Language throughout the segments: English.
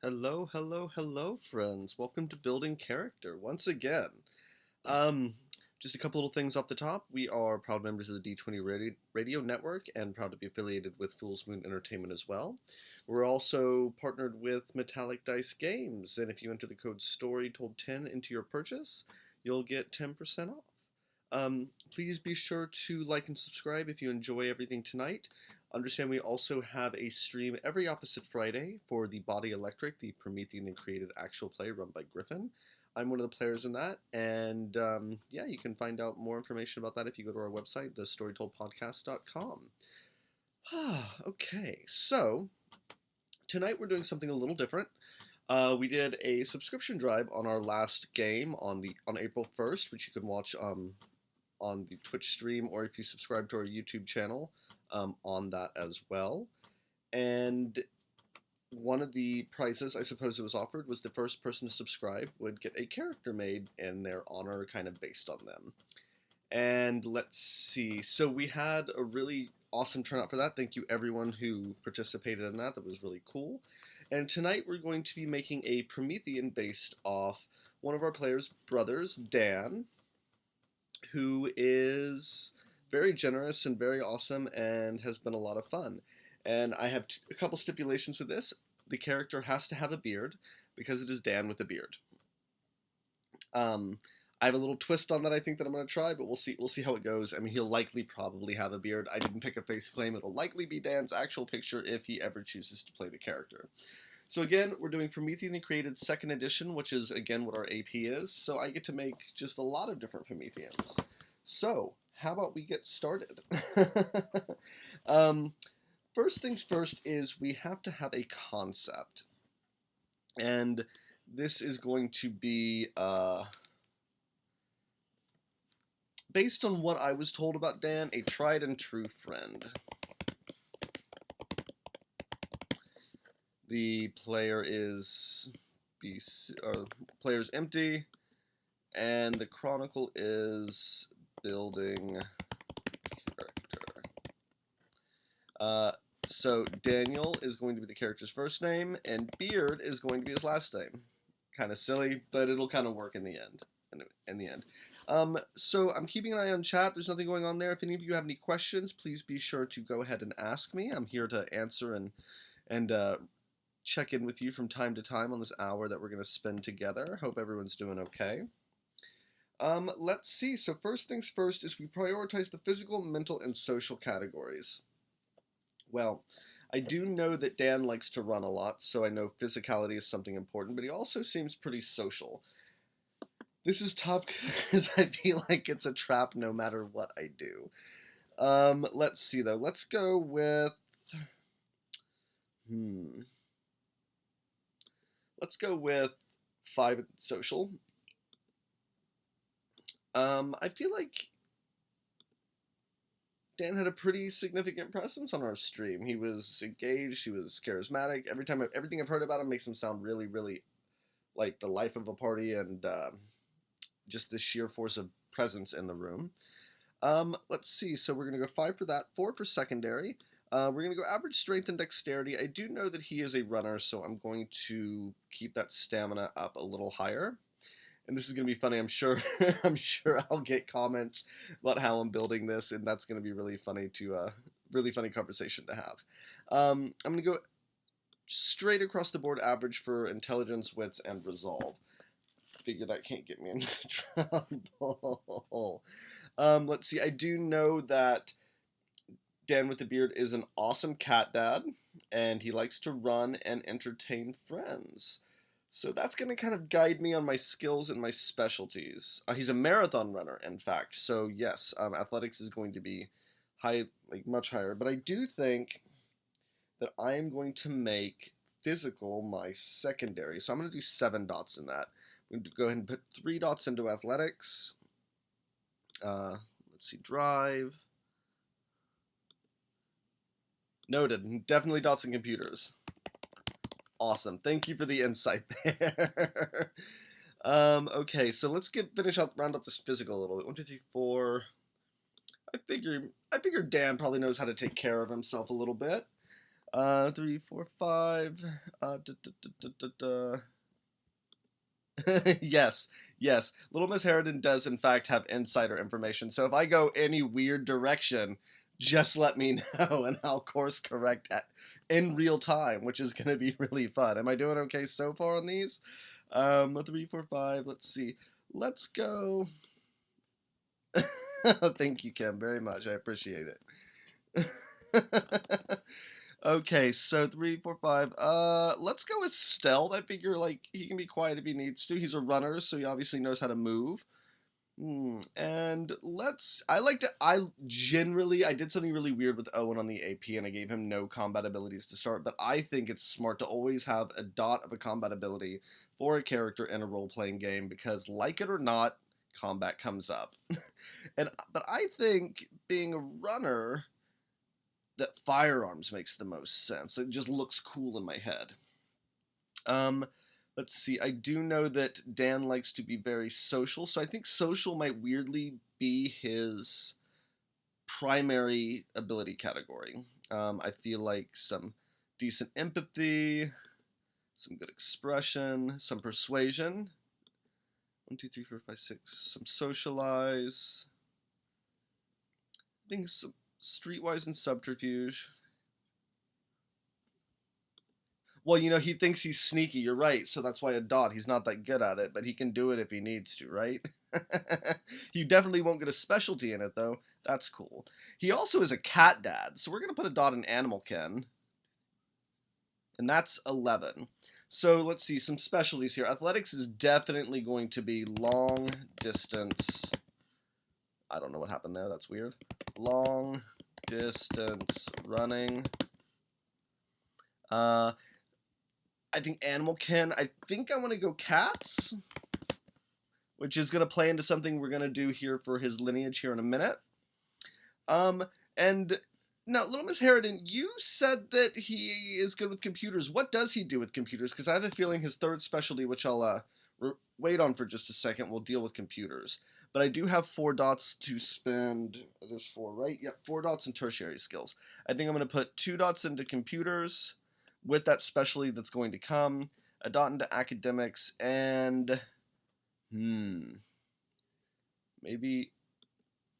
Hello, hello, hello, friends. Welcome to Building Character once again. Um, just a couple little things off the top. We are proud members of the D20 Radio Network and proud to be affiliated with Fool's Moon Entertainment as well. We're also partnered with Metallic Dice Games, and if you enter the code STORYTOLD10 into your purchase, you'll get 10% off. Please be sure to like and subscribe if you enjoy everything tonight. Understand we also have a stream every opposite Friday for the Body Electric, the Promethean and created actual play run by Griffin. I'm one of the players in that, and yeah, you can find out more information about that if you go to our website, thestorytoldpodcast.com. Okay, so tonight we're doing something a little different. We did a subscription drive on our last game on April 1st, which you can watch on the Twitch stream, or if you subscribe to our YouTube channel, on that as well. And one of the prizes I suppose it was offered was the first person to subscribe would get a character made in their honor, kind of based on them. And let's see. So we had a really awesome turnout for that. Thank you everyone who participated in that. That was really cool. And tonight we're going to be making a Promethean based off one of our players' brothers, Dan, who is very generous and very awesome and has been a lot of fun. And I have a couple stipulations for this. The character has to have a beard because it is Dan with a beard. I have a little twist on that I think that I'm going to try, but we'll see. We'll see how it goes. I mean, he'll likely probably have a beard. I didn't pick a face claim. It'll likely be Dan's actual picture if he ever chooses to play the character. So again, we're doing Promethean the Created 2nd Edition, which is again what our AP is. So I get to make just a lot of different Prometheans. So how about we get started? um, first things first is we have to have a concept, and this is going to be based on what I was told about Dan, a tried and true friend. The player is player's empty, and the chronicle is building character. So Daniel is going to be the character's first name, and Beard is going to be his last name. Kind of silly, but it'll kind of work in the end. In the end. So I'm keeping an eye on chat. There's nothing going on there. If any of you have any questions, please be sure to go ahead and ask me. I'm here to answer and check in with you from time to time on this hour that we're going to spend together. Hope everyone's doing okay. Let's see. So first things first is we prioritize the physical, mental, and social categories. Well, I do know that Dan likes to run a lot, so I know physicality is something important, but he also seems pretty social. This is tough because I feel like it's a trap no matter what I do. Let's see though. Let's go with Let's go with 5 social. I feel like Dan had a pretty significant presence on our stream. He was engaged. He was charismatic. Everything I've heard about him makes him sound really, really like the life of a party and just the sheer force of presence in the room. Let's see. So we're going to go 5 for that, 4 for secondary. We're going to go average strength and dexterity. I do know that he is a runner, so I'm going to keep that stamina up a little higher. And this is going to be funny. I'm sure I'm sure I'll get comments about how I'm building this, and that's going to be really funny conversation to have. I'm going to go straight across the board average for intelligence, wits, and resolve. Figure that can't get me into trouble. Let's see. I do know that Dan with the Beard is an awesome cat dad, and he likes to run and entertain friends. So that's going to kind of guide me on my skills and my specialties. He's a marathon runner, in fact. So yes, athletics is going to be much higher. But I do think that I am going to make physical my secondary. So I'm going to do 7 dots in that. I'm going to go ahead and put 3 dots into athletics. Let's see, drive. Noted. Definitely dots in computers. Awesome. Thank you for the insight there. Okay, so let's round out this physical a little bit. 1, 2, 3, 4. I figure Dan probably knows how to take care of himself a little bit. Three, four, five. Da, da, da, da, da, yes, yes. Little Miss Harridan does, in fact, have insider information. So if I go any weird direction, just let me know and I'll course correct in real time, which is going to be really fun. Am I doing okay so far on these? Three, four, five. Let's see. Let's go. Thank you, Kim, very much. I appreciate it. Okay, so three, four, five. Let's go with stealth. I figure like he can be quiet if he needs to. He's a runner, so he obviously knows how to move. And let's. I like to. I generally. I did something really weird with Owen on the AP, and I gave him no combat abilities to start. But I think it's smart to always have a dot of a combat ability for a character in a role-playing game because, like it or not, combat comes up. But I think being a runner that firearms makes the most sense. It just looks cool in my head. Um, let's see. I do know that Dan likes to be very social, so I think social might weirdly be his primary ability category. I feel like some decent empathy, some good expression, some persuasion. One, two, three, four, five, six. Some socialize. I think some streetwise and subterfuge. Well, he thinks he's sneaky. You're right. So that's why a dot. He's not that good at it, but he can do it if he needs to, right? You definitely won't get a specialty in it, though. That's cool. He also is a cat dad, so we're going to put a dot in animal kin, and that's 11. So let's see some specialties here. Athletics is definitely going to be long distance. I don't know what happened there. That's weird. Long distance running. I think animal kin. I think I want to go cats, which is going to play into something we're going to do here for his lineage here in a minute. And now, Little Miss Harridan, you said that he is good with computers. What does he do with computers? Because I have a feeling his third specialty, which I'll wait on for just a second, will deal with computers. But I do have 4 dots to spend. There's 4, right? Yep, 4 dots in tertiary skills. I think I'm going to put 2 dots into computers with that specialty that's going to come, a dot into academics, and maybe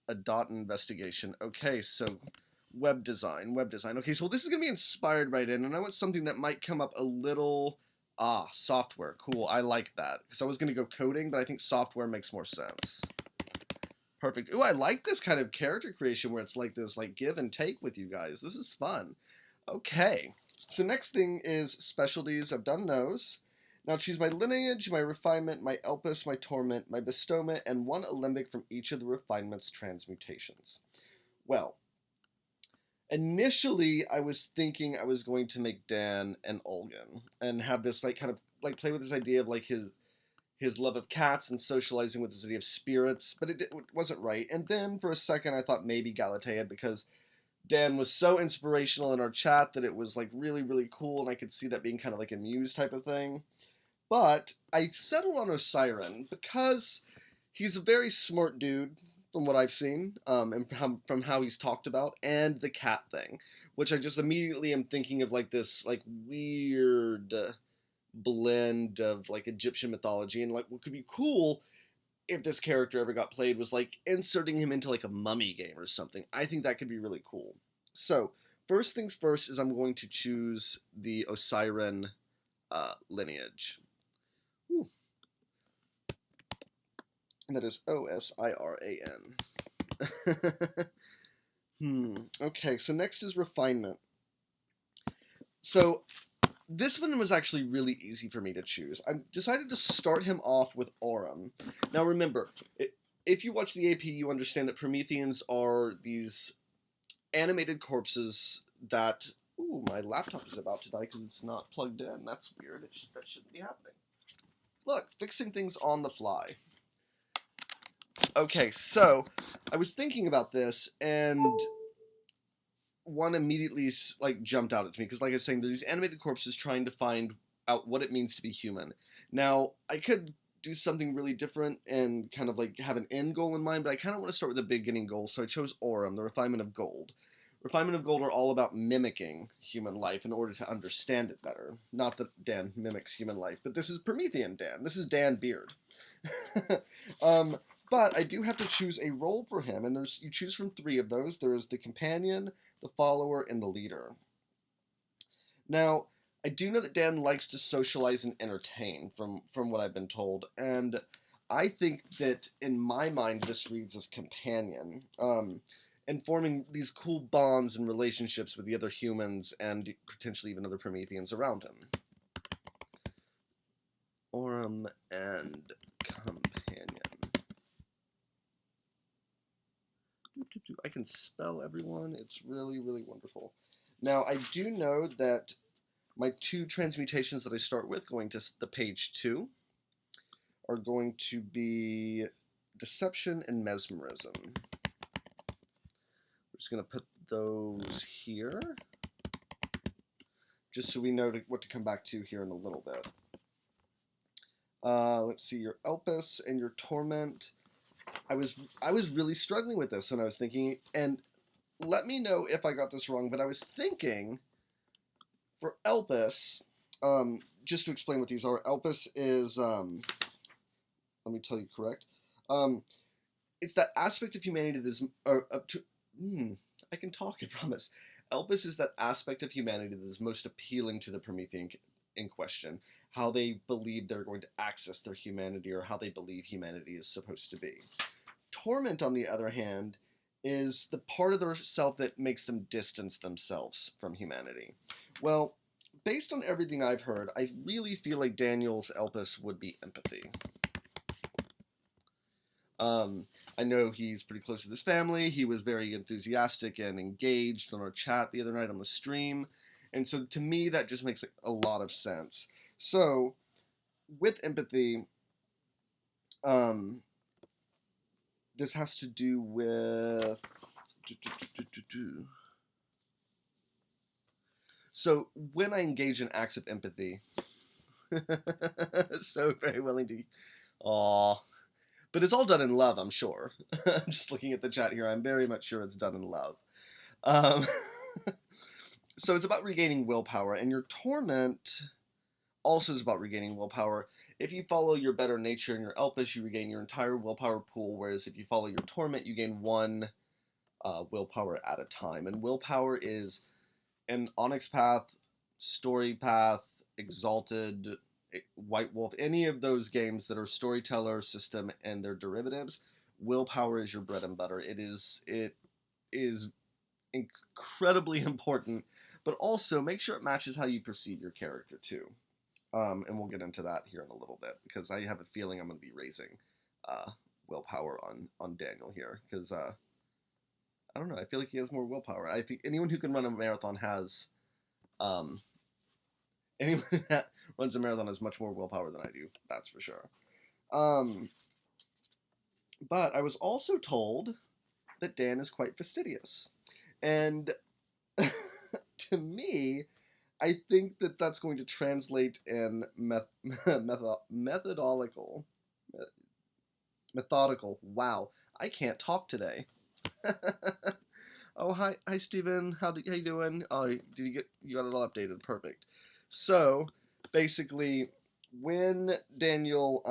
a dot in investigation. Okay, so web design. Okay, so this is going to be inspired right in, and I want something that might come up a little, software. Cool, I like that. Because I was going to go coding, but I think software makes more sense. Perfect. Ooh, I like this kind of character creation where it's like this, like, give and take with you guys. This is fun. Okay. So next thing is specialties. I've done those. Now choose my lineage, my refinement, my elpis, my torment, my bestowment, and 1 alembic from each of the refinement's transmutations. Well, initially I was thinking I was going to make Dan an Olgan and have this like kind of like play with this idea of like his love of cats and socializing with this idea of spirits, but it wasn't right. And then for a second I thought maybe Galatea because Dan was so inspirational in our chat that it was like really, really cool, and I could see that being kind of like a muse type of thing. But I settled on Osiren because he's a very smart dude from what I've seen, and from how he's talked about, and the cat thing, which I just immediately am thinking of like this like weird blend of like Egyptian mythology, and like what could be cool if this character ever got played was like inserting him into like a mummy game or something. I think that could be really cool. So first things first is I'm going to choose the Osiren lineage. Ooh. And that is Osiran. Okay, so next is refinement. So this one was actually really easy for me to choose. I decided to start him off with Aurum. Now remember, if you watch the AP, you understand that Prometheans are these animated corpses that... Ooh, my laptop is about to die because it's not plugged in. That's weird. That shouldn't be happening. Look, fixing things on the fly. Okay, so I was thinking about this, and one immediately like jumped out at me because, like I was saying, there's these animated corpses trying to find out what it means to be human. Now, I could do something really different and kind of like have an end goal in mind, but I kind of want to start with a beginning goal, so I chose Aurum, the refinement of gold. Refinement of Gold are all about mimicking human life in order to understand it better. Not that Dan mimics human life, but this is Promethean Dan. This is Dan Beard. But I do have to choose a role for him, and you choose from 3 of those. There is the companion, the follower, and the leader. Now, I do know that Dan likes to socialize and entertain, from what I've been told, and I think that in my mind this reads as companion, and forming these cool bonds and relationships with the other humans and potentially even other Prometheans around him. Aurum and companion. I can spell everyone. It's really, really wonderful. Now, I do know that my 2 transmutations that I start with, going to the page 2, are going to be Deception and Mesmerism. We're just going to put those here, just so we know what to come back to here in a little bit. Let's see, your Elpis and your Torment. I was really struggling with this when I was thinking, and let me know if I got this wrong, but I was thinking for Elpis, just to explain what these are, Elpis is, let me tell you correct, it's that aspect of humanity that is, I can talk, I promise. Elpis is that aspect of humanity that is most appealing to the Promethean in question, how they believe they're going to access their humanity, or how they believe humanity is supposed to be. Torment, on the other hand, is the part of their self that makes them distance themselves from humanity. Well, based on everything I've heard, I really feel like Daniel's Elpis would be empathy. I know he's pretty close to this family. He was very enthusiastic and engaged on our chat the other night on the stream. And so to me, that just makes a lot of sense. So, with empathy, this has to do with... So, when I engage in acts of empathy, so very willing to... Aww. But it's all done in love, I'm sure. I'm just looking at the chat here. I'm very much sure it's done in love. So it's about regaining willpower, and your Torment also is about regaining willpower. If you follow your better nature and your Elpis, you regain your entire willpower pool, whereas if you follow your Torment, you gain 1 willpower at a time. And willpower is an Onyx Path, Story Path, Exalted, White Wolf, any of those games that are storyteller system and their derivatives. Willpower is your bread and butter. It is incredibly important, but also make sure it matches how you perceive your character too. And we'll get into that here in a little bit, because I have a feeling I'm going to be raising willpower on Daniel here, because I don't know, I feel like he has more willpower. I think anyone who can run a marathon has anyone that runs a marathon has much more willpower than I do, that's for sure. But I was also told that Dan is quite fastidious. And to me, I think that that's going to translate in methodical. Wow, I can't talk today. Oh, hi, Steven. How you doing? Oh, you got it all updated? Perfect. So, basically, when Daniel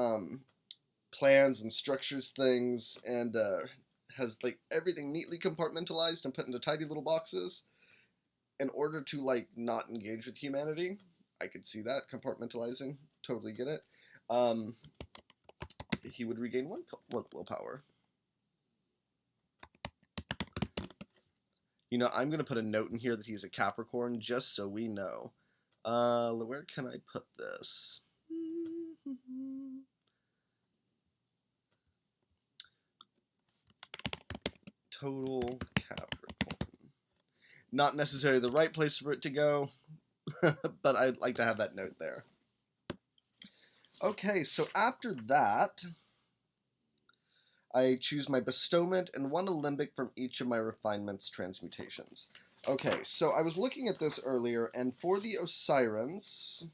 plans and structures things and has like everything neatly compartmentalized and put into tidy little boxes, in order to like not engage with humanity, I could see that compartmentalizing. Totally get it. He would regain 1 willpower. You know, I'm going to put a note in here that he's a Capricorn, just so we know. Where can I put this? Total Capricorn. Not necessarily the right place for it to go, but I'd like to have that note there. Okay, so after that, I choose my bestowment and 1 alembic from each of my refinements transmutations. Okay, so I was looking at this earlier, and for the Osirans,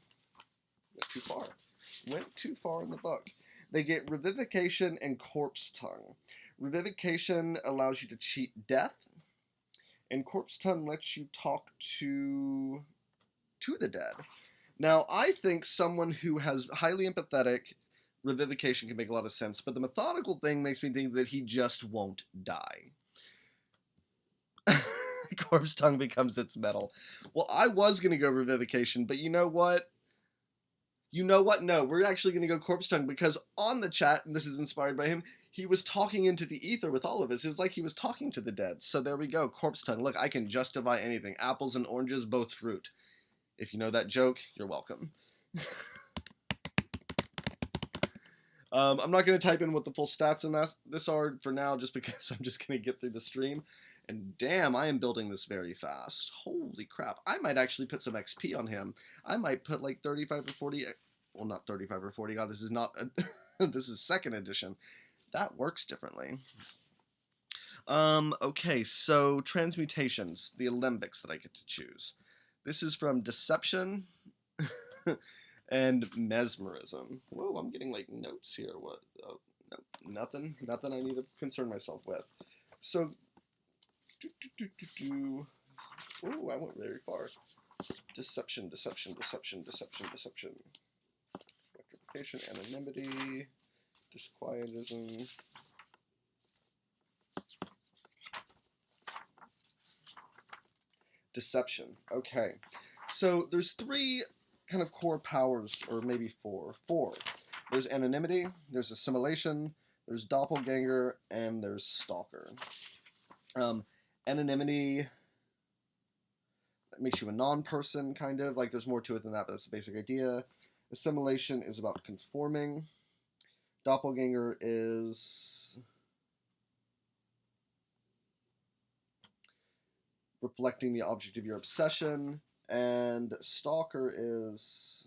went too far in the book. They get Revivification and Corpse Tongue. Revivification allows you to cheat death, and corpse tongue lets you talk to the dead. Now, I think someone who has highly empathetic revivification can make a lot of sense, but the methodical thing makes me think that he just won't die. Corpse tongue becomes its metal. Well, I was gonna go revivification, but you know what? You know what? No, we're actually going to go corpse tongue because on the chat, and this is inspired by him, he was talking into the ether with all of us. It was like he was talking to the dead. So there we go, corpse tongue. Look, I can justify anything. Apples and oranges, both fruit. If you know that joke, you're welcome. I'm not going to type in what the full stats in this are for now, just because I'm just going to get through the stream. And damn, I am building this very fast. Holy crap. I might actually put some XP on him. I might put like 35 or 40. Well, not 35 or 40. God, this is not... this is 2nd edition. That works differently. Okay, so transmutations. The alembics that I get to choose. This is from Deception and Mesmerism. Whoa, I'm getting like notes here. What? Oh, no, nothing I need to concern myself with. So... Oh, I went very far. Deception. Electrification, anonymity, disquietism. Deception. Okay. So there's 3 kind of core powers, or maybe 4. 4. There's anonymity, there's assimilation, there's doppelganger, and there's stalker. Anonymity makes you a non-person, kind of. Like, there's more to it than that, but that's the basic idea. Assimilation is about conforming. Doppelganger is reflecting the object of your obsession. And stalker is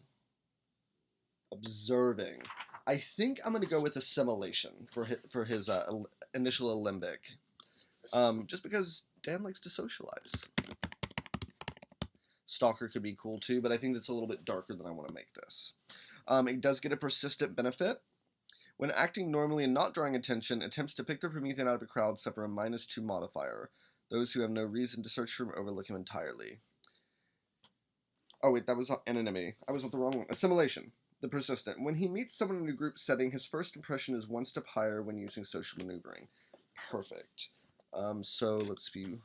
observing. I think I'm going to go with assimilation for his initial alembic. Just because Dan likes to socialize. Stalker could be cool too, but I think that's a little bit darker than I want to make this. It does get a persistent benefit. When acting normally and not drawing attention, attempts to pick the Promethean out of a crowd suffer a -2 modifier. Those who have no reason to search for him overlook him entirely. Oh wait, that was anonymity. I was on the wrong one. Assimilation. The persistent. When he meets someone in a group setting, his first impression is 1 step higher when using social maneuvering. Perfect. So let's see.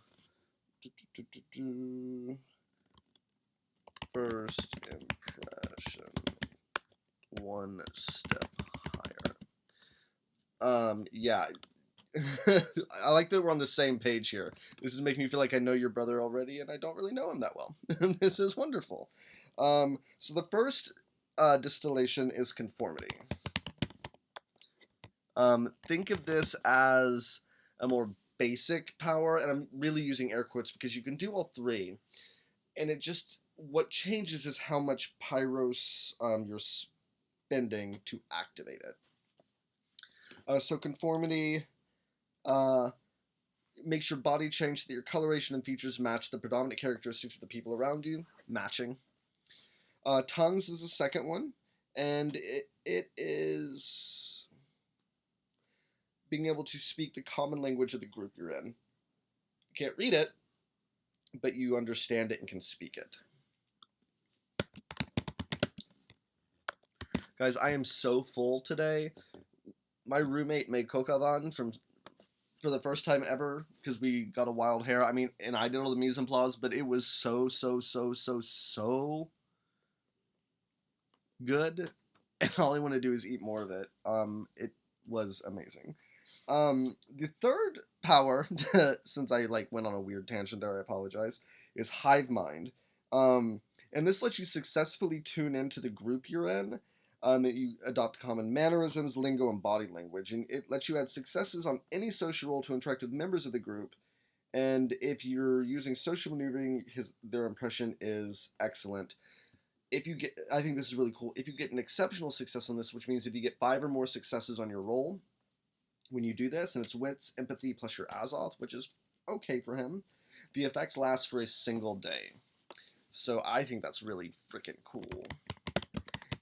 First impression, 1 step higher. Yeah. I like that we're on the same page here. This is making me feel like I know your brother already, and I don't really know him that well. This is wonderful. So the first distillation is conformity. Think of this as a more basic power, and I'm really using air quotes because you can do all 3, and it just, what changes is how much pyros you're spending to activate it. So conformity makes your body change so that your coloration and features match the predominant characteristics of the people around you. Matching. Tongues is the second one, and it is being able to speak the common language of the group you're in. You can't read it, but you understand it and can speak it. Guys, I am so full today. My roommate made kokavan for the first time ever because we got a wild hair. I mean, and I did all the mise en place, but it was so good. And all I want to do is eat more of it. It was amazing. The third power, since I went on a weird tangent there, I apologize, is hive mind. And this lets you successfully tune into the group you're in. You adopt common mannerisms, lingo, and body language, and it lets you add successes on any social role to interact with members of the group. And if you're using social maneuvering, their impression is excellent. If you get, I think this is really cool. If you get an exceptional success on this, which means if you get 5 or more successes on your roll, when you do this, and it's wits, empathy, plus your Azoth, which is okay for him, the effect lasts for a single day. So I think that's really freaking cool.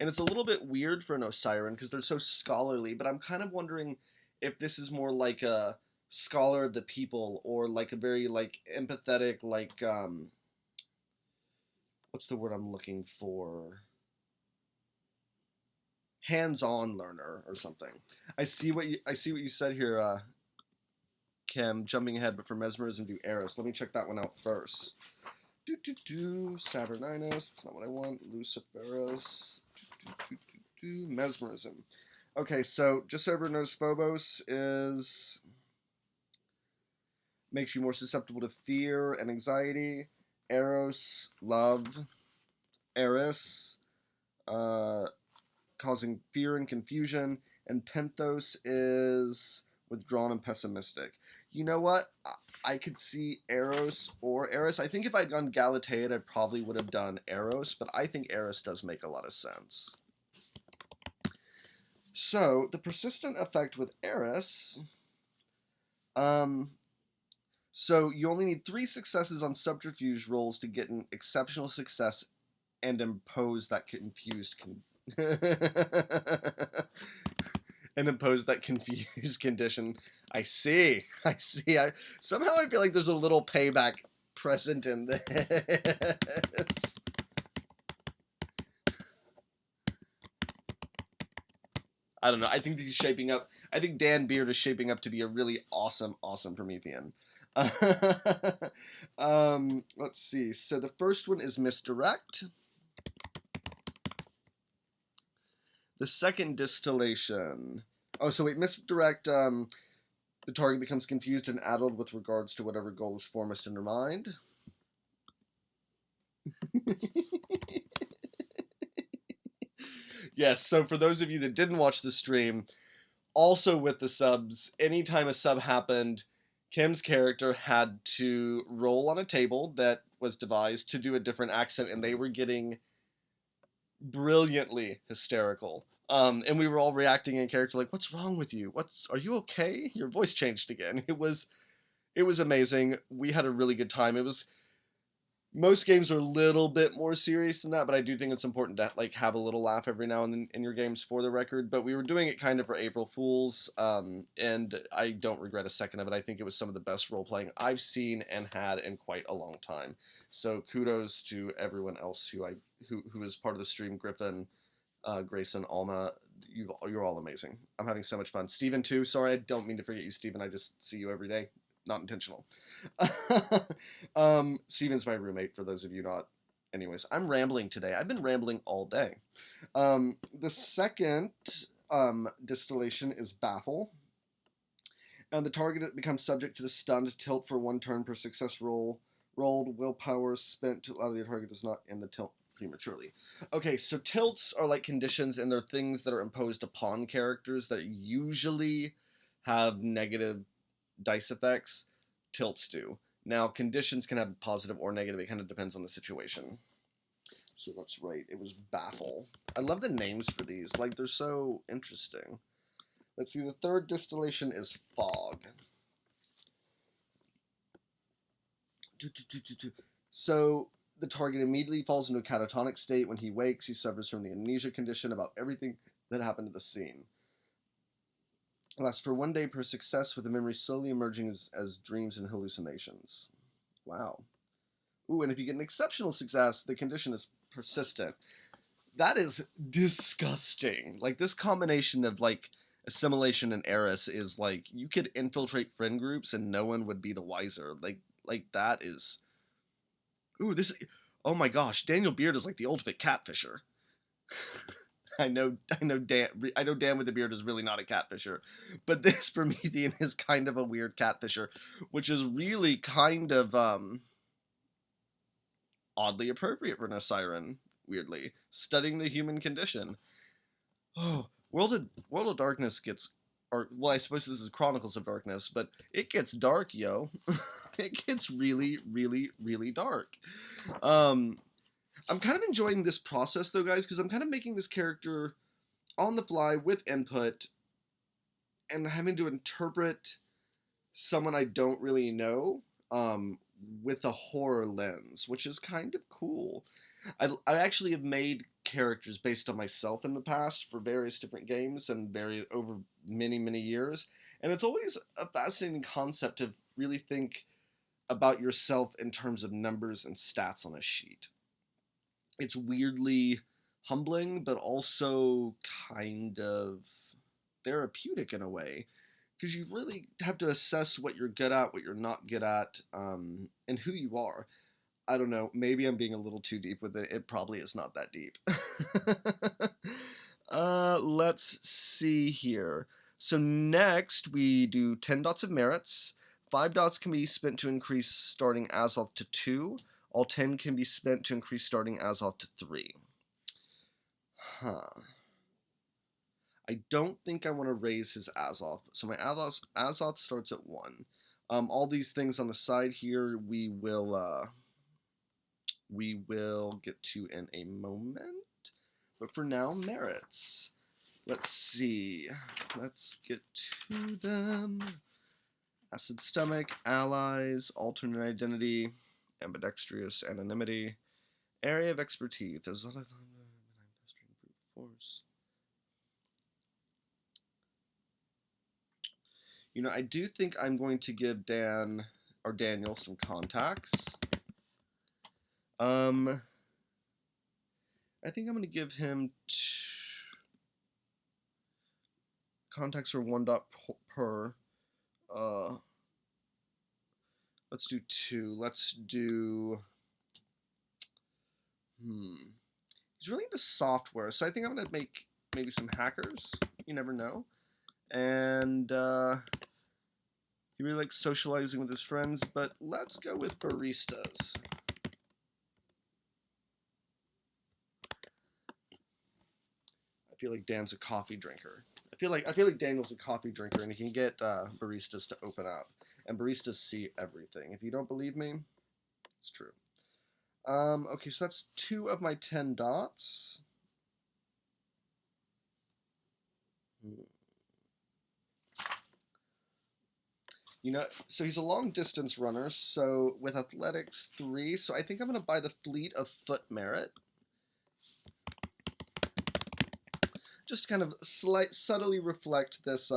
And it's a little bit weird for an Osiren because they're so scholarly, but I'm kind of wondering if this is more like a scholar of the people, or like a very like empathetic, like what's the word I'm looking for? Hands-on learner or something. I see what you said here, Kim. Jumping ahead, but for mesmerism, do Eris. Let me check that one out first. Saturninus. That's not what I want. Luciferus. Mesmerism. Okay, so just so everyone knows, Phobos is makes you more susceptible to fear and anxiety. Eros, love. Eris, causing fear and confusion. And Penthos is withdrawn and pessimistic. You know what? I could see Eros or Eris. I think if I'd gone Galateid, I probably would have done Eros, but I think Eris does make a lot of sense. So, the persistent effect with Eris, so you only need 3 successes on subterfuge rolls to get an exceptional success and impose that and impose that confused condition. I see. Somehow I feel like there's a little payback present in this. I don't know. I think he's shaping up. I think Dan Beard is shaping up to be a really awesome Promethean. Let's see. So the first one is misdirect. The second distillation. Oh, so wait, misdirect. The target becomes confused and addled with regards to whatever goal is foremost in their mind. Yes, so for those of you that didn't watch the stream, also with the subs, anytime a sub happened, Kim's character had to roll on a table that was devised to do a different accent, and they were getting brilliantly hysterical. And we were all reacting in character like, "What's wrong with you? Are you okay? Your voice changed again." It was amazing. We had a really good time. Most games are a little bit more serious than that, but I do think it's important to like have a little laugh every now and then in your games for the record. But we were doing it kind of for April Fools, and I don't regret a second of it. I think it was some of the best role playing I've seen and had in quite a long time. So kudos to everyone else who is part of the stream. Griffin, Grayson, Alma, you're all amazing. I'm having so much fun. Steven too. Sorry, I don't mean to forget you, Steven. I just see you every day. Not intentional. Steven's my roommate, for those of you not. Anyways, I'm rambling today. I've been rambling all day. The second distillation is baffle. And the target becomes subject to the stunned tilt for 1 turn per success rolled. Willpower spent to allow the target does not end the tilt prematurely. Okay, so tilts are like conditions, and they're things that are imposed upon characters that usually have negative dice effects. Tilts do. Now, conditions can have positive or negative. It kind of depends on the situation. So that's right. It was baffle. I love the names for these. Like, they're so interesting. Let's see. The third distillation is fog. So the target immediately falls into a catatonic state. When he wakes, he suffers from the amnesia condition about everything that happened at the scene. It lasts for 1 day per success, with the memory slowly emerging as dreams and hallucinations. Wow. Ooh, and if you get an exceptional success, the condition is persistent. That is disgusting. Like, this combination of, like, assimilation and Eris is, like, you could infiltrate friend groups and no one would be the wiser. Like that is... Ooh, this... Oh my gosh, Daniel Beard is like the ultimate catfisher. I know Dan with the beard is really not a catfisher, but this Promethean is kind of a weird catfisher, which is really kind of oddly appropriate for Siren. Weirdly, studying the human condition. Oh, World of Darkness gets, or well, I suppose this is Chronicles of Darkness, but it gets dark, yo. It gets really, really, really dark. I'm kind of enjoying this process, though, guys, because I'm kind of making this character on the fly with input and having to interpret someone I don't really know with a horror lens, which is kind of cool. I actually have made characters based on myself in the past for various different games and very over many years, and it's always a fascinating concept to really think about yourself in terms of numbers and stats on a sheet. It's weirdly humbling, but also kind of therapeutic in a way, because you really have to assess what you're good at, what you're not good at, and who you are. I don't know. Maybe I'm being a little too deep with it. It probably is not that deep. Let's see here. So next we do 10 dots of merits. 5 dots can be spent to increase starting Azoth to 2. All 10 can be spent to increase starting Azoth to 3. Huh. I don't think I want to raise his Azoth. So my Azoth starts at 1. All these things on the side here we will get to in a moment. But for now, merits. Let's see. Let's get to them. Acid stomach, allies, alternate identity, ambidextrous, anonymity, area of expertise. There's brute force. You know, I do think I'm going to give Daniel some contacts. I think I'm going to give him contacts are 1 dot per. Let's do 2. Let's do. He's really into software, so I think I'm going to make maybe some hackers. You never know. And he really likes socializing with his friends, but let's go with baristas. I feel like Dan's a coffee drinker. I feel like Daniel's a coffee drinker, and he can get baristas to open up. And baristas see everything. If you don't believe me, it's true. Okay, so that's 2 of my 10 dots. You know, so he's a long distance runner, so with athletics 3, so I think I'm going to buy the fleet of foot merit. Just kind of subtly reflect this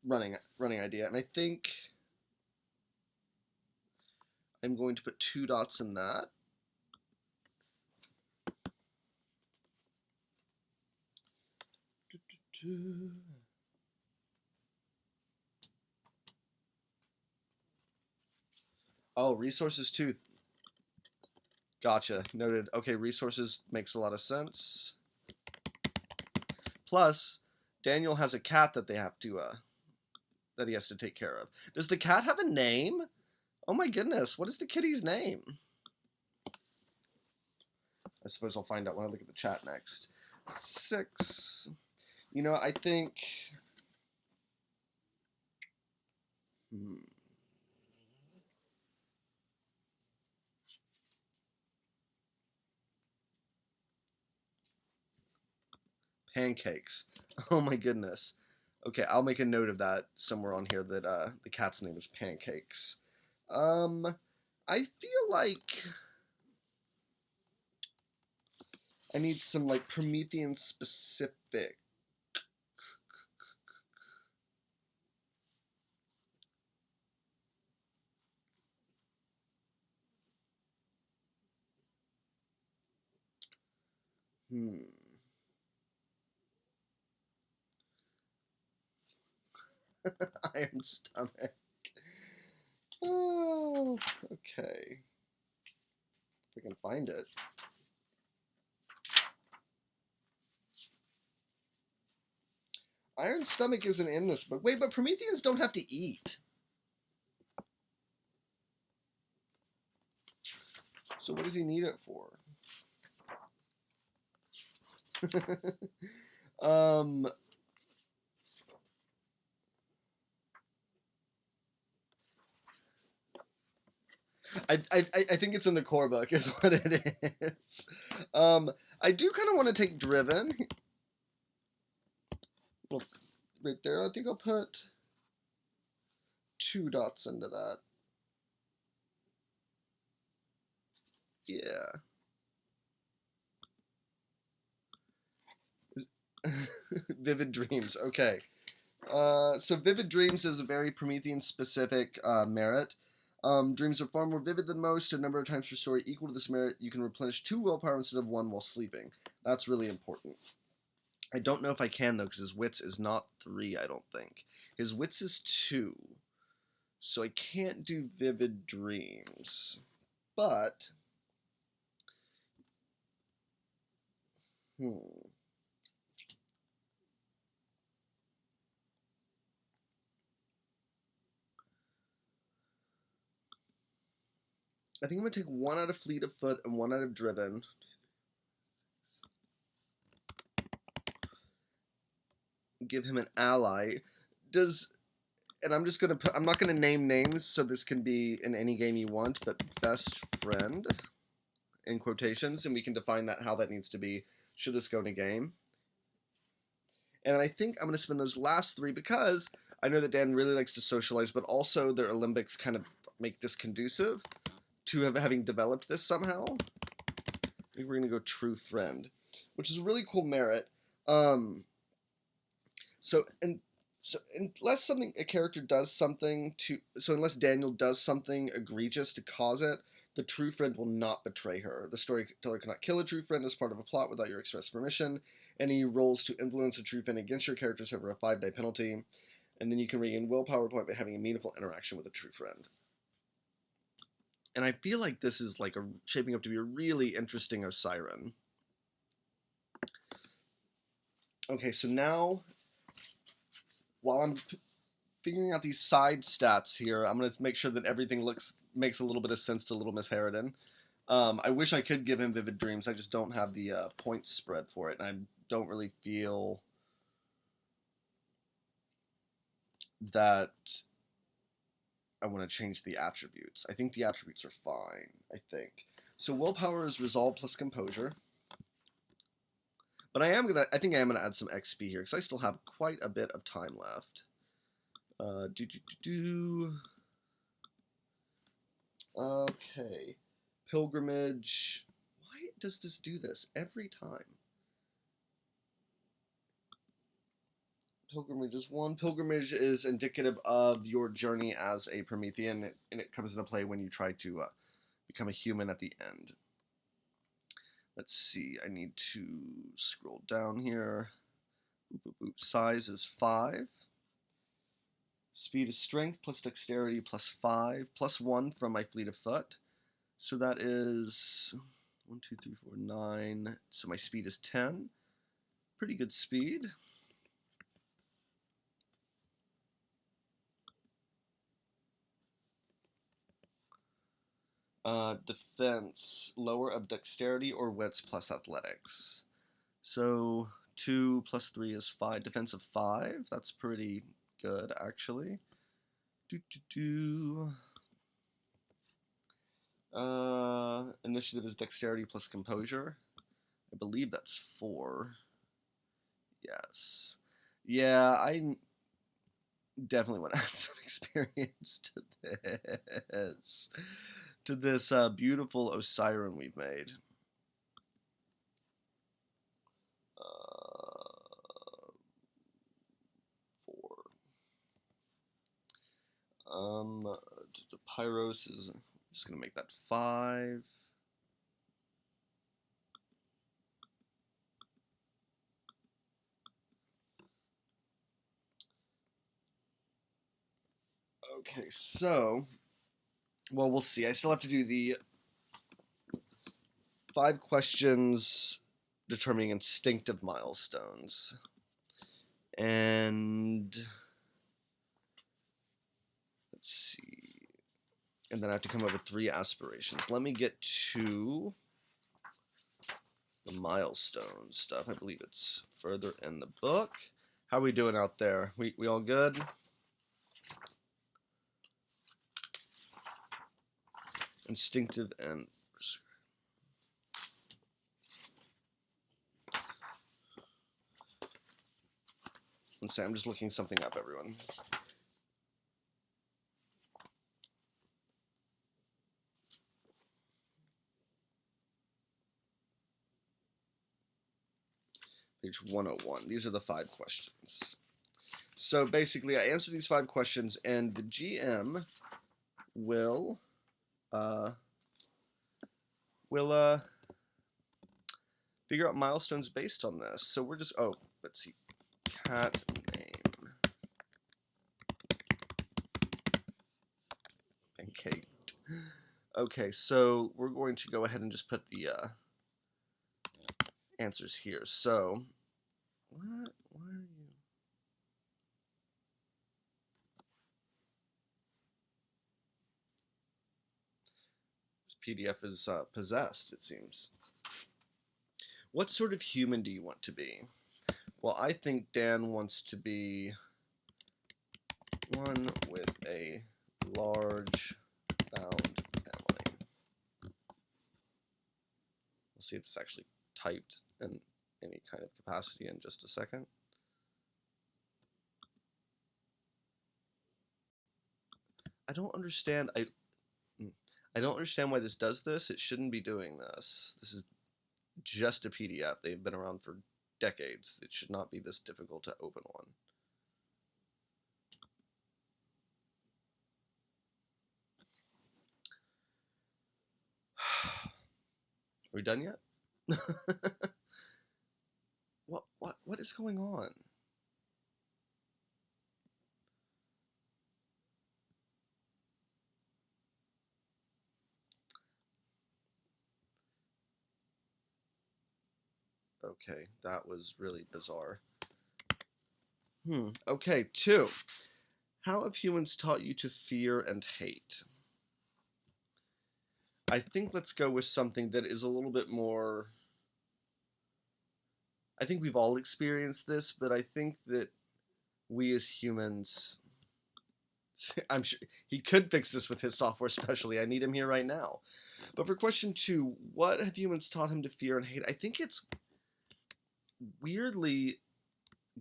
running idea, and I think I'm going to put 2 dots in that. Oh, resources too. Gotcha. Noted. Okay, resources makes a lot of sense. Plus, Daniel has a cat that they have to that he has to take care of. Does the cat have a name? Oh my goodness, what is the kitty's name? I suppose I'll find out when I look at the chat next. 6. You know, I think. Pancakes. Oh my goodness. Okay, I'll make a note of that somewhere on here that the cat's name is Pancakes. I feel like I need some like Promethean specific. Iron stomach. Oh, okay. If I can find it. Iron stomach isn't in this book. Wait, but Prometheans don't have to eat. So what does he need it for? I think it's in the core book is what it is. I do kind of want to take Driven. Well, right there, I think I'll put 2 dots into that. Yeah. Vivid dreams. Okay. So vivid dreams is a very Promethean specific merit. Dreams are far more vivid than most. A number of times per story equal to this merit, you can replenish 2 willpower instead of 1 while sleeping. That's really important. I don't know if I can though, because his wits is not 3, I don't think. His wits is 2. So I can't do vivid dreams. But I think I'm gonna take 1 out of fleet of foot and 1 out of driven. Give him an ally. And I'm just gonna put, I'm not gonna name names, so this can be in any game you want, but best friend in quotations, and we can define that how that needs to be should this go in a game. And I think I'm gonna spend those last 3 because I know that Dan really likes to socialize, but also their Olympics kind of make this conducive to having developed this somehow. I think we're gonna go true friend, which is a really cool merit. So unless a character does something unless Daniel does something egregious to cause it, the true friend will not betray her. The storyteller cannot kill a true friend as part of a plot without your express permission. Any rolls to influence a true friend against your character suffer a 5-die penalty, and then you can regain willpower point by having a meaningful interaction with a true friend. And I feel like this is like shaping up to be a really interesting Osiren. Okay, so now, while I'm figuring out these side stats here, I'm going to make sure that everything makes a little bit of sense to Little Miss Harridan. I wish I could give him Vivid Dreams. I just don't have the points spread for it, and I don't really feel that I want to change the attributes. I think the attributes are fine, I think. So willpower is resolve plus composure. But I think I am gonna add some XP here because I still have quite a bit of time left. Okay, pilgrimage. Why does this do this every time? Pilgrimage is 1. Pilgrimage is indicative of your journey as a Promethean, and it comes into play when you try to become a human at the end. Let's see, I need to scroll down here. Size is 5. Speed is strength plus dexterity plus 5 plus 1 from my fleet of foot. So that is 1, 2, 3, 4, 9. So my speed is 10. Pretty good speed. Defense, lower of dexterity or wits plus athletics. So 2 plus 3 is 5. Defense of 5. That's pretty good, actually. Initiative is dexterity plus composure. I believe that's 4. Yes. Yeah, I definitely want to add some experience to this beautiful Osiren we've made. 4. The Pyros is just gonna make that 5. Okay, so, well, we'll see. I still have to do the 5 questions determining instinctive milestones. And let's see. And then I have to come up with 3 aspirations. Let me get to the milestone stuff. I believe it's further in the book. How are we doing out there? We all good? Instinctive and let's say I'm just looking something up, everyone. Page 101. These are the 5 questions. So basically, I answer these 5 questions, and the GM will figure out milestones based on this. So we're just let's see, cat name and Kate. Okay, so we're going to go ahead and just put the answers here. So what? Why are you? This PDF is possessed, it seems. What sort of human do you want to be? Well, I think Dan wants to be one with a large found family. We'll see if it's actually typed in any kind of capacity in just a second. I don't understand. I don't understand why this does this. It shouldn't be doing this. This is just a PDF. They've been around for decades. It should not be this difficult to open one. Are we done yet? What is going on? Okay, that was really bizarre. Okay, 2. How have humans taught you to fear and hate? I think let's go with something that is a little bit more... I think we've all experienced this, but I think that we as humans... I'm sure he could fix this with his software specially. I need him here right now. But for question 2, what have humans taught him to fear and hate? I think it's weirdly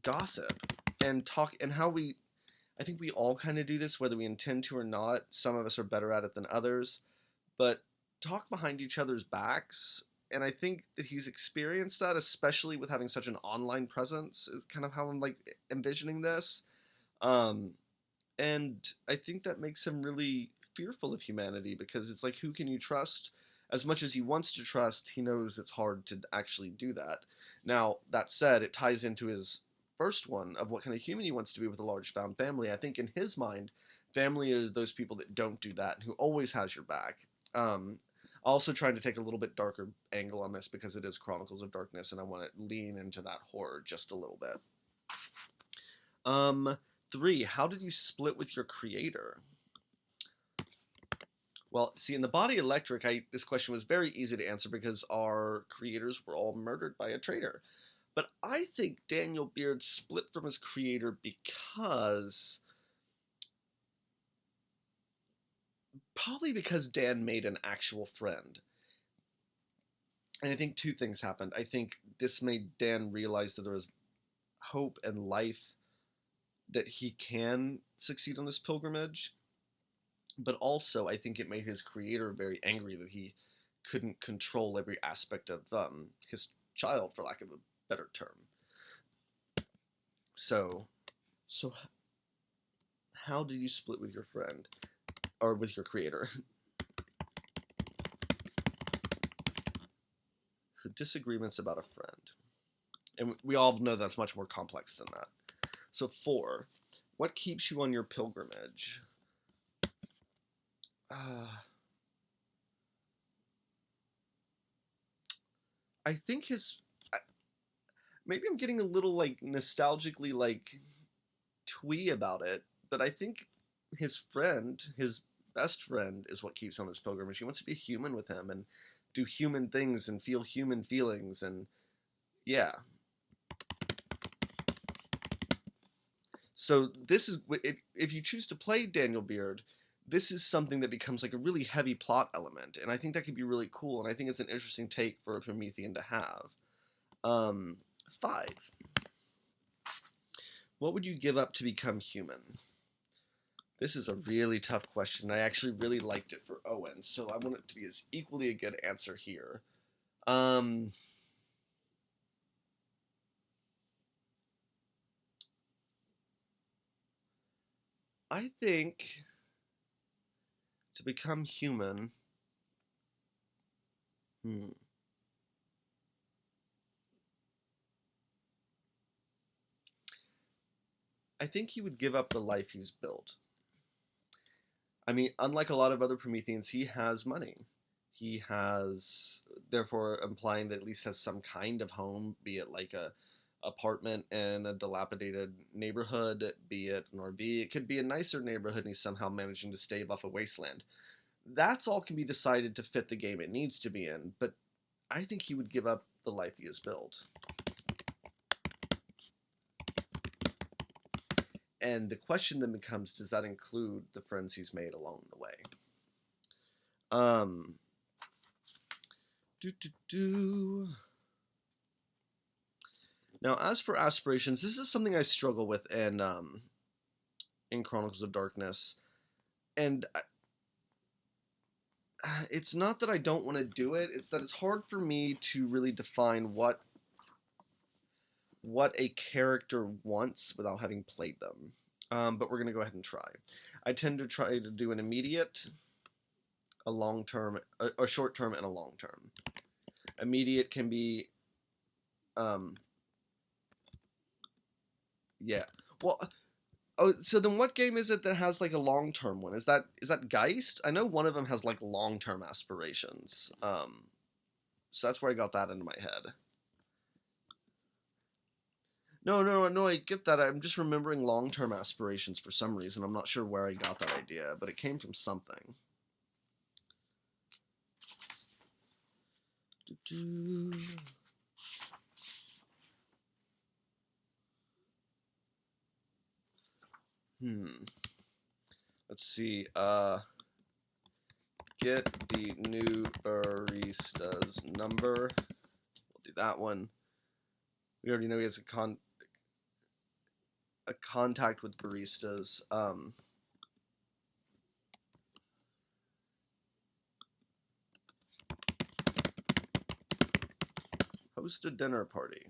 gossip and talk, and how we... I think we all kind of do this, whether we intend to or not. Some of us are better at it than others, but talk behind each other's backs. And I think that he's experienced that, especially with having such an online presence, is kind of how I'm like envisioning this. And I think that makes him really fearful of humanity, because it's like, who can you trust? As much as he wants to trust, he knows it's hard to actually do that. Now, that said, it ties into his first one of what kind of human he wants to be with a large found family. I think in his mind, family is those people that don't do that and who always has your back. Also trying to take a little bit darker angle on this because it is Chronicles of Darkness, and I want to lean into that horror just a little bit. 3, how did you split with your creator? Well, see, in the Body Electric, this question was very easy to answer because our creators were all murdered by a traitor. But I think Daniel Beard split from his creator probably because Dan made an actual friend. And I think 2 things happened. I think this made Dan realize that there was hope and life, that he can succeed on this pilgrimage. But also, I think it made his creator very angry that he couldn't control every aspect of his child, for lack of a better term. So how did you split with your friend, or with your creator? So disagreements about a friend, and we all know that's much more complex than that. So 4, what keeps you on your pilgrimage? I think maybe I'm getting a little like nostalgically like twee about it, but I think his best friend, is what keeps him on his pilgrimage. He wants to be human with him and do human things and feel human feelings, and yeah. So this is, if you choose to play Daniel Beard, this is something that becomes like a really heavy plot element, and I think that could be really cool, and I think it's an interesting take for a Promethean to have. 5. What would you give up to become human? This is a really tough question. I actually really liked it for Owen, so I want it to be as equally a good answer here. I think to become human, hmm, I think he would give up the life he's built. I mean, unlike a lot of other Prometheans, he has money. He has, therefore, implying that at least has some kind of home, be it like a apartment in a dilapidated neighborhood, be it an RV. It could be a nicer neighborhood, and he's somehow managing to stave off a wasteland. That's all can be decided to fit the game it needs to be in, but I think he would give up the life he has built. And the question then becomes, does that include the friends he's made along the way? Um, do do do. Now, as for aspirations, this is something I struggle with in Chronicles of Darkness, and it's not that I don't want to do it; it's that it's hard for me to really define what a character wants without having played them. But we're gonna go ahead and try. I tend to try to do an immediate, a long term, a short term, and a long term. Immediate can be, um, yeah. Well, oh, so then what game is it that has like a long term one? Is that Geist? I know one of them has like long term aspirations. So that's where I got that into my head. No, no, no, I get that. I'm just remembering long term aspirations for some reason. I'm not sure where I got that idea, but it came from something. Doo-doo. Let's see. Get the new barista's number. We'll do that one. We already know he has a contact with baristas. Host a dinner party.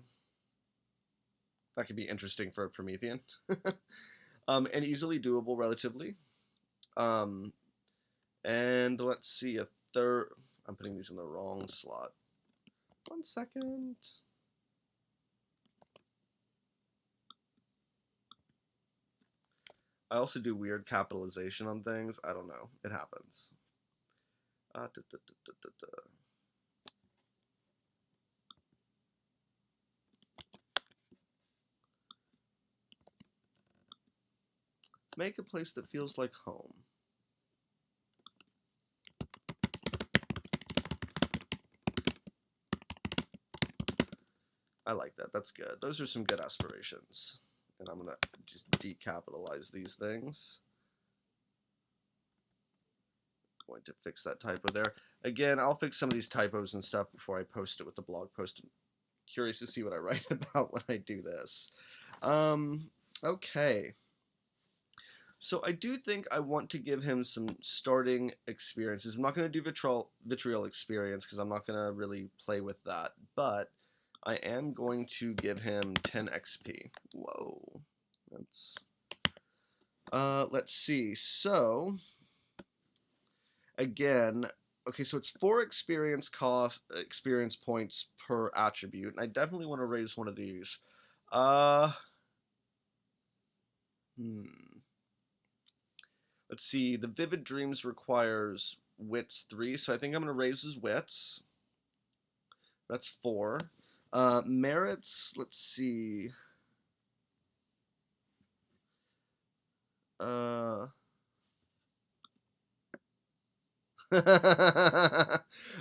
That could be interesting for a Promethean. And easily doable relatively. Um, and let's see, a third. I'm putting these in the wrong slot. 1 second. I also do weird capitalization on things. I don't know. It happens. Da, da, da, da, da. Make a place that feels like home. I like that. That's good. Those are some good aspirations. And I'm going to just decapitalize these things. Going to fix that typo there. Again, I'll fix some of these typos and stuff before I post it with the blog post. I'm curious to see what I write about when I do this. Okay. So I do think I want to give him some starting experiences. I'm not going to do vitriol experience because I'm not going to really play with that. But I am going to give him 10 XP. Whoa. That's... let's see. So, again, okay, so it's 4 experience points per attribute, and I definitely want to raise one of these. Let's see. The Vivid Dreams requires wits 3, so I think I'm going to raise his wits. That's 4. Merits, let's see.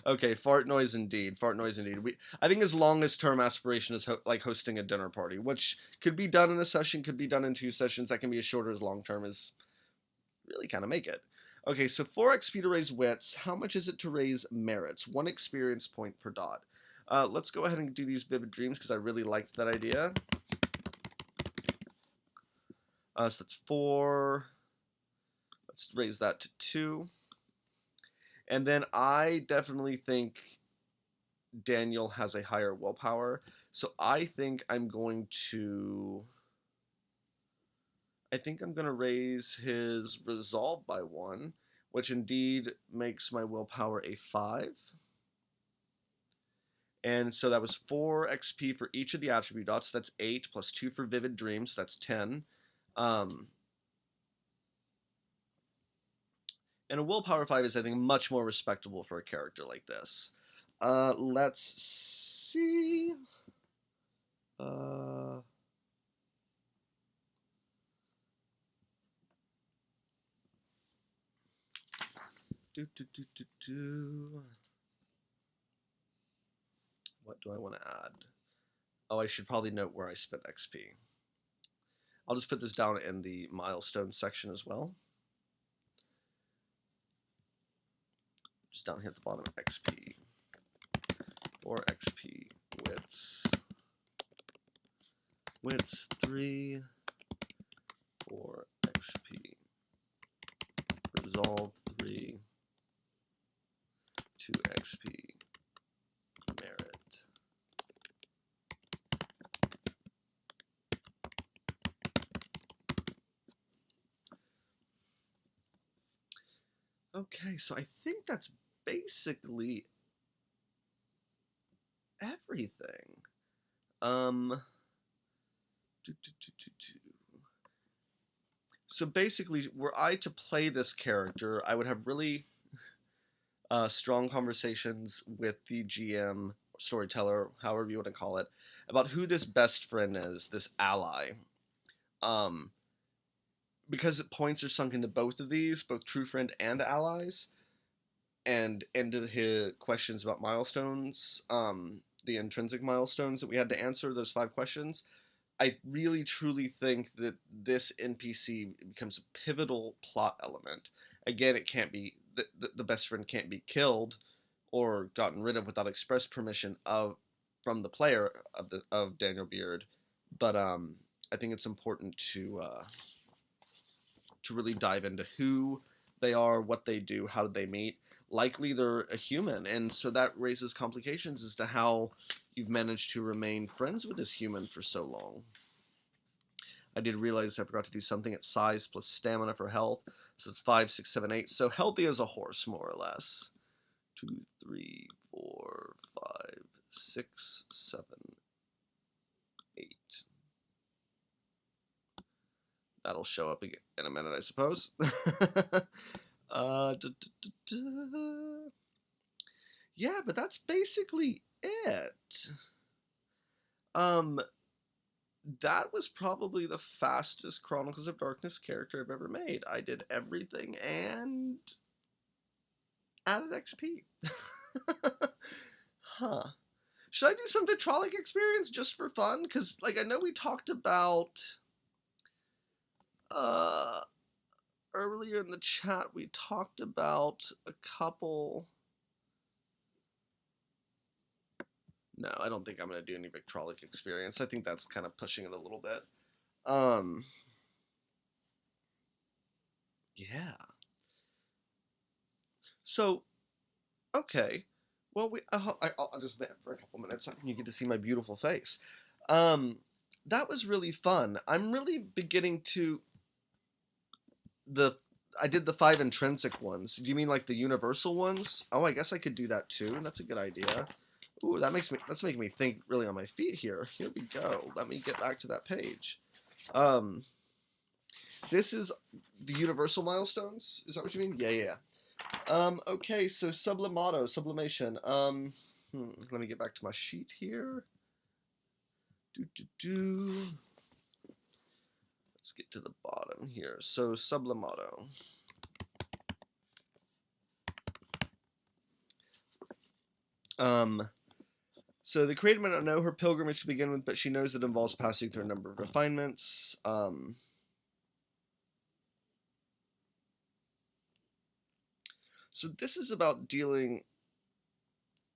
Okay, fart noise indeed. Fart noise indeed. I think his longest term aspiration is like hosting a dinner party, which could be done in a session, could be done in 2 sessions. That can be as short or as long term as really kind of make it. Okay, so 4 XP to raise wits. How much is it to raise merits? 1 experience point per dot. Let's go ahead and do these Vivid Dreams because I really liked that idea. So that's 4. Let's raise that to 2. And then I definitely think Daniel has a higher willpower. So I think I'm going to I think I'm going to raise his resolve by 1, which indeed makes my willpower a 5. And so that was 4 XP for each of the attribute dots. So that's 8 plus 2 for vivid dreams. So that's 10. And a willpower 5 is, I think, much more respectable for a character like this. Let's see. What do I want to add? Oh, I should probably note where I spent XP. I'll just put this down in the milestone section as well. Just down here at the bottom, XP. 4 XP, wits. Wits 3, 4 XP. Resolve 3, 2 XP. Merit. Okay, so I think that's basically everything. So basically, were I to play this character, I would have really strong conversations with the GM, storyteller, however you want to call it, about who this best friend is, this ally. Because points are sunk into both of these, both true friend and allies, and into his questions about milestones, the intrinsic milestones that we had to answer, those 5 questions. I really truly think that this NPC becomes a pivotal plot element. Again, it can't be the best friend can't be killed or gotten rid of without express permission from the player of Daniel Beard, but I think it's important to really dive into who they are, what they do, how did they meet. Likely they're a human, and so that raises complications as to how you've managed to remain friends with this human for so long. I did realize I forgot to do something at size plus stamina for health, so it's 5, 6, 7, 8. So healthy as a horse, more or less. 2, 3, 4, 5, 6, 7, 8. That'll show up again in a minute, I suppose. Yeah, but that's basically it. That was probably the fastest Chronicles of Darkness character I've ever made. I did everything and added XP. Huh. Should I do some Vitrolic experience just for fun? Because, like, I know we talked about earlier in the chat, we talked about a couple. No, I don't think I'm going to do any Victrolic experience. I think that's kind of pushing it a little bit. Yeah. So, okay. Well, I'll just vent for a couple minutes and you get to see my beautiful face. That was really fun. I'm really beginning to... I did the 5 intrinsic ones. Do you mean like the universal ones? Oh, I guess I could do that too. That's a good idea. Ooh, that's making me think really on my feet here. Here we go. Let me get back to that page. This is the universal milestones. Is that what you mean? Yeah. Okay, so sublimation. Let me get back to my sheet here. Let's get to the bottom here. So sublimato. So the creator may not know her pilgrimage to begin with, but she knows it involves passing through a number of refinements. So this is about dealing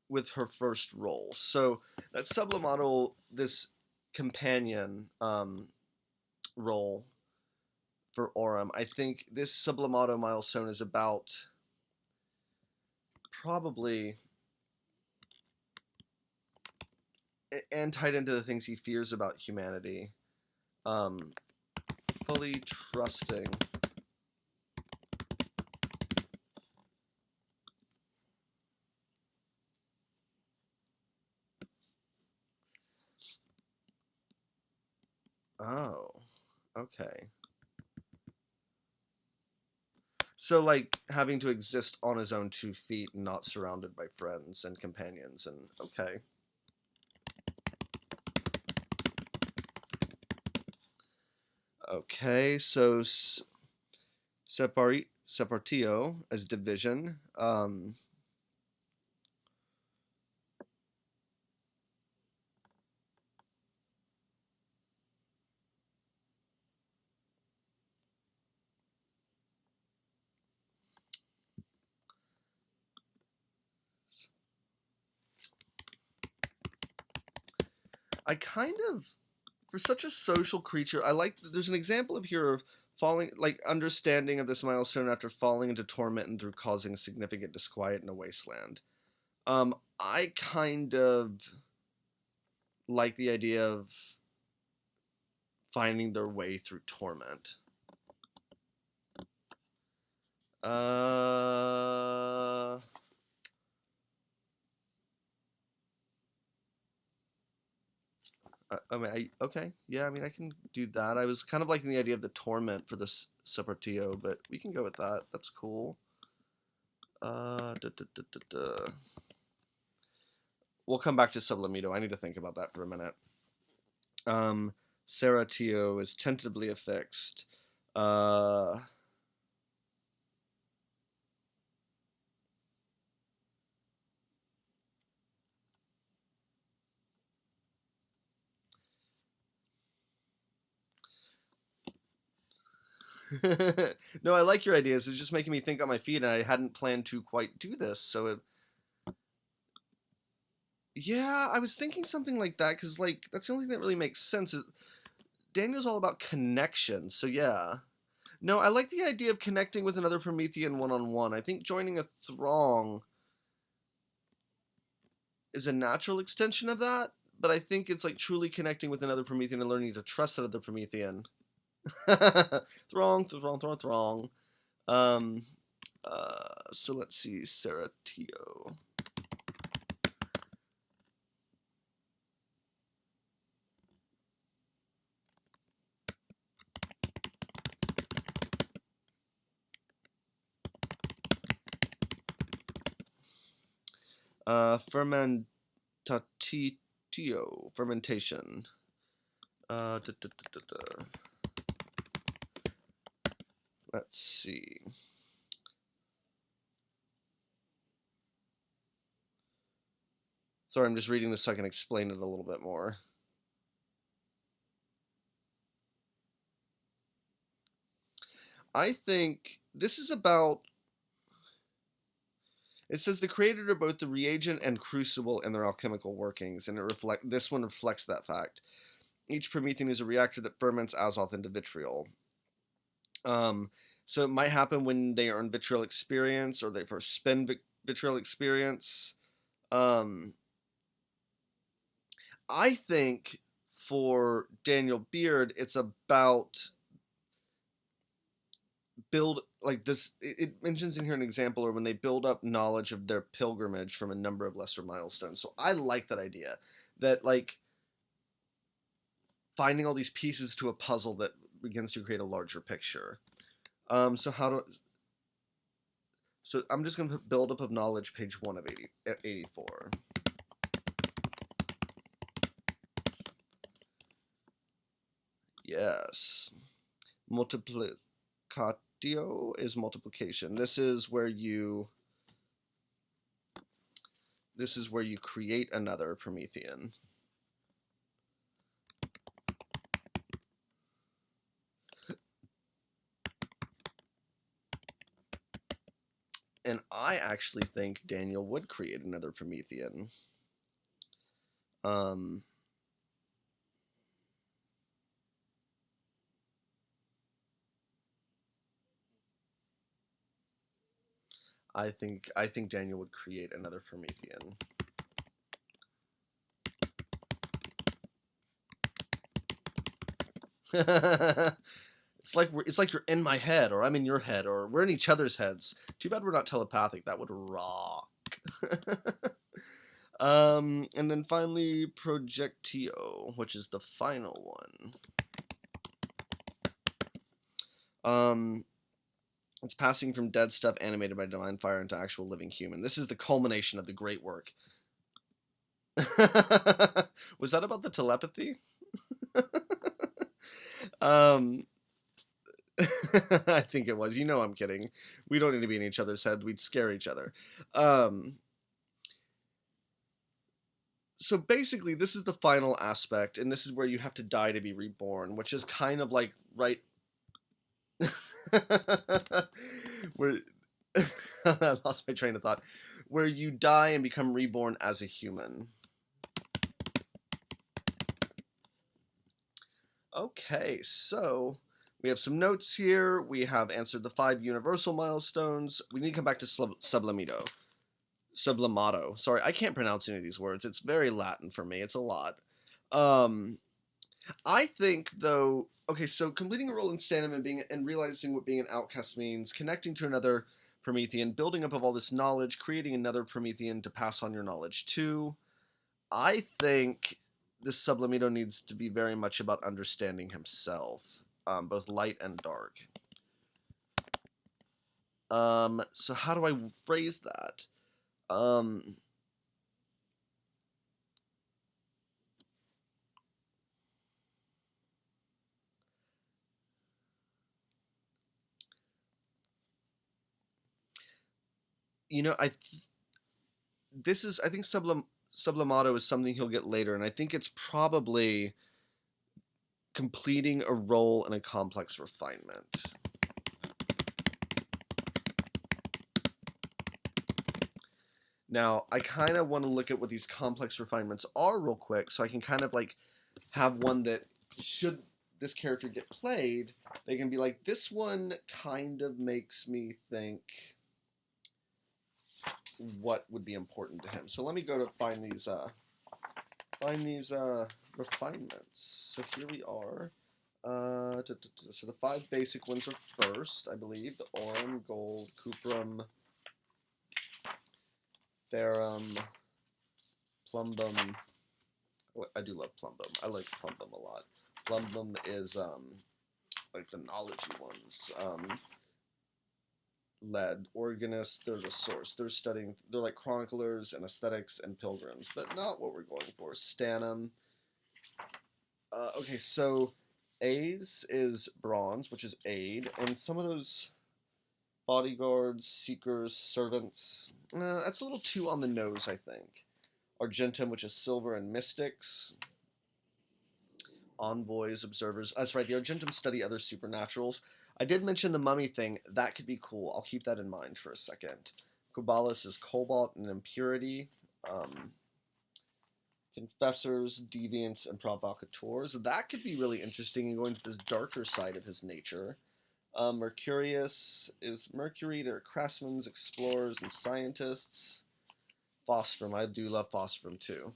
with her first role. So that sublimato, this companion role for Aurum, I think this sublimato milestone is about probably, and tied into the things he fears about humanity. fully trusting. Oh, okay. So, like, having to exist on his own 2 feet and not surrounded by friends and companions, and okay. Okay, so separatio as division. I kind of, for such a social creature, I like. There's an example of here of falling, like understanding of this milestone after falling into torment and through causing significant disquiet in a wasteland. I kind of like the idea of finding their way through torment. Uh, okay, yeah. I mean, I can do that. I was kind of liking the idea of the torment for this separatio, but we can go with that. That's cool. Da, da, da, da, da. We'll come back to sublimito. I need to think about that for a minute. Seratio is tentatively affixed. Uh, no, I like your ideas. It's just making me think on my feet, and I hadn't planned to quite do this. Yeah, I was thinking something like that because, like, that's the only thing that really makes sense. Daniel's all about connection, so yeah. No, I like the idea of connecting with another Promethean one-on-one. I think joining a throng is a natural extension of that, but I think it's like truly connecting with another Promethean and learning to trust another Promethean. Throng. Um, so let's see, Seratio. Fermentatio, fermentation. Da, da, da, da, da. Let's see. Sorry, I'm just reading this so I can explain it a little bit more. I think this is about. It says the created are both the reagent and crucible in their alchemical workings, and this one reflects that fact. Each Promethean is a reactor that ferments azoth into vitriol. So it might happen when they earn vitriol experience or they first spend vitriol experience. Um, I think for Daniel Beard, it's about build like this. It mentions in here an example or when they build up knowledge of their pilgrimage from a number of lesser milestones. So I like that idea that like finding all these pieces to a puzzle that begins to create a larger picture. So how do so I'm just going to put build up of knowledge, page 1 of 84. Yes. Multiplicatio is multiplication. This is where you create another Promethean. And I actually think Daniel would create another Promethean. I think Daniel would create another Promethean. it's like you're in my head, or I'm in your head, or we're in each other's heads. Too bad we're not telepathic. That would rock. And then finally, Projectio, which is the final one. It's passing from dead stuff animated by divine fire into actual living human. This is the culmination of the great work. Was that about the telepathy? um, I think it was. You know I'm kidding. We don't need to be in each other's head. We'd scare each other. So basically, this is the final aspect, and this is where you have to die to be reborn, which is kind of like right. Where I lost my train of thought. Where you die and become reborn as a human. Okay, so we have some notes here. We have answered the 5 universal milestones. We need to come back to sublimato. Sublimato. Sorry, I can't pronounce any of these words. It's very Latin for me. It's a lot. I think though. Okay, so completing a role in stand-up and realizing what being an outcast means, connecting to another Promethean, building up of all this knowledge, creating another Promethean to pass on your knowledge to. I think this sublimato needs to be very much about understanding himself, both light and dark. So how do I phrase that? You know, I think sublimato is something he'll get later, and I think it's probably completing a role in a complex refinement. Now, I kind of want to look at what these complex refinements are real quick, so I can kind of like have one that, should this character get played, they can be like, this one kind of makes me think what would be important to him. So let me go to find these refinements. So here we are. So the 5 basic ones are first, I believe. The aurum, gold, cuprum, ferrum, plumbum. I do love plumbum. I like plumbum a lot. Plumbum is like the knowledgey ones. Lead, organists, they're the source. They're like chroniclers and aesthetics and pilgrims, but not what we're going for. Stannum. Okay, so A's is bronze, which is aid, and some of those bodyguards, seekers, servants, that's a little too on the nose, I think. Argentum, which is silver, and mystics. Envoys, observers. That's right, the Argentum study other supernaturals. I did mention the mummy thing. That could be cool. I'll keep that in mind for a second. Cobalus is cobalt and impurity. Confessors, deviants, and provocateurs. That could be really interesting and going to this darker side of his nature. Mercurius is Mercury. There are craftsmen, explorers, and scientists. Phosphorum. I do love Phosphorum too.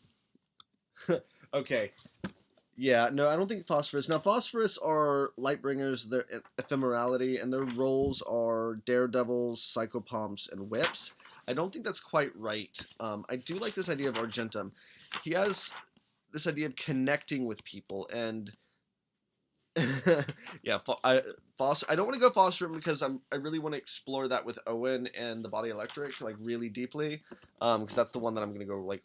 Okay. Yeah, no, I don't think Phosphorus. Now, Phosphorus are Lightbringers, their ephemerality, and their roles are daredevils, psychopomps, and whips. I don't think that's quite right. I do like this idea of Argentum. He has this idea of connecting with people, and yeah, I don't want to go Phosphorum because I really want to explore that with Owen and the Body Electric like really deeply, because that's the one that I'm gonna go like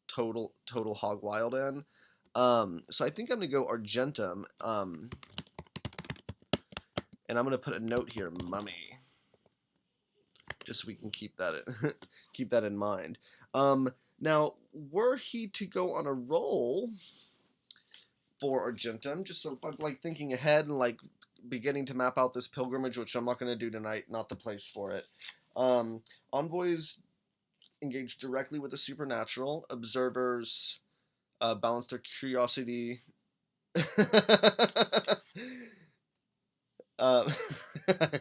total hog wild in. So I think I'm gonna go Argentum, and I'm gonna put a note here, mummy, just so we can keep that keep that in mind. Now, were he to go on a roll for Argentum, just so I'm like thinking ahead and like beginning to map out this pilgrimage, which I'm not gonna do tonight, not the place for it. Envoys engage directly with the supernatural. Observers balance their curiosity. uh,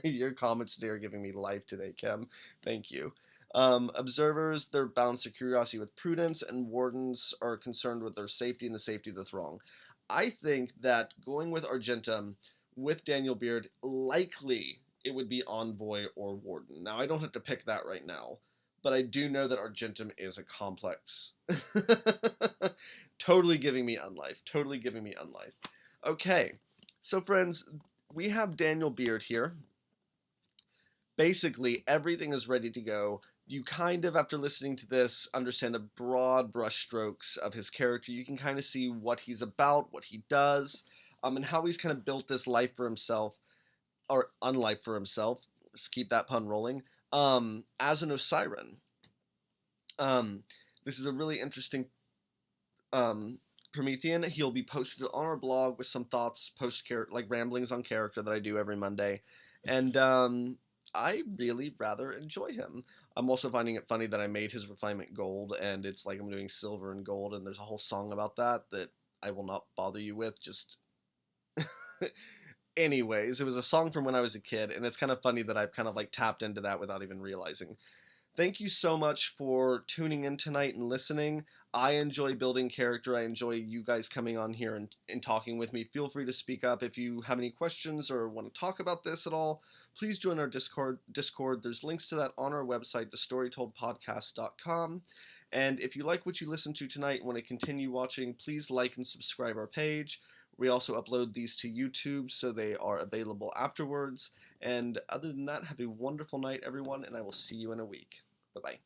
your comments today are giving me life today, Kim. Thank you. Observers, they're balance their curiosity with prudence, and wardens are concerned with their safety and the safety of the throng. I think that going with Argentum with Daniel Beard, likely it would be Envoy or Warden. Now, I don't have to pick that right now, but I do know that Argentum is a complex. Totally giving me unlife. Totally giving me unlife. Okay, so friends, we have Daniel Beard here. Basically, everything is ready to go. You kind of, after listening to this, understand the broad brushstrokes of his character. You can kind of see what he's about, what he does, and how he's kind of built this life for himself, or unlife for himself. Let's keep that pun rolling. As an Osiren. Um, this is a really interesting Promethean. He'll be posted on our blog with some thoughts, like ramblings on character that I do every Monday, and I really rather enjoy him. I'm also finding it funny that I made his refinement gold, and it's like I'm doing silver and gold, and there's a whole song about that I will not bother you with. Just anyways, it was a song from when I was a kid, and it's kind of funny that I've kind of like tapped into that without even realizing. Thank you so much for tuning in tonight and listening. I enjoy building character. I enjoy you guys coming on here and talking with me. Feel free to speak up if you have any questions or want to talk about this at all. Please join our Discord. There's links to that on our website, thestorytoldpodcast.com. And if you like what you listened to tonight and want to continue watching, please like and subscribe our page. We also upload these to YouTube, so they are available afterwards. And other than that, have a wonderful night, everyone, and I will see you in a week. Bye-bye.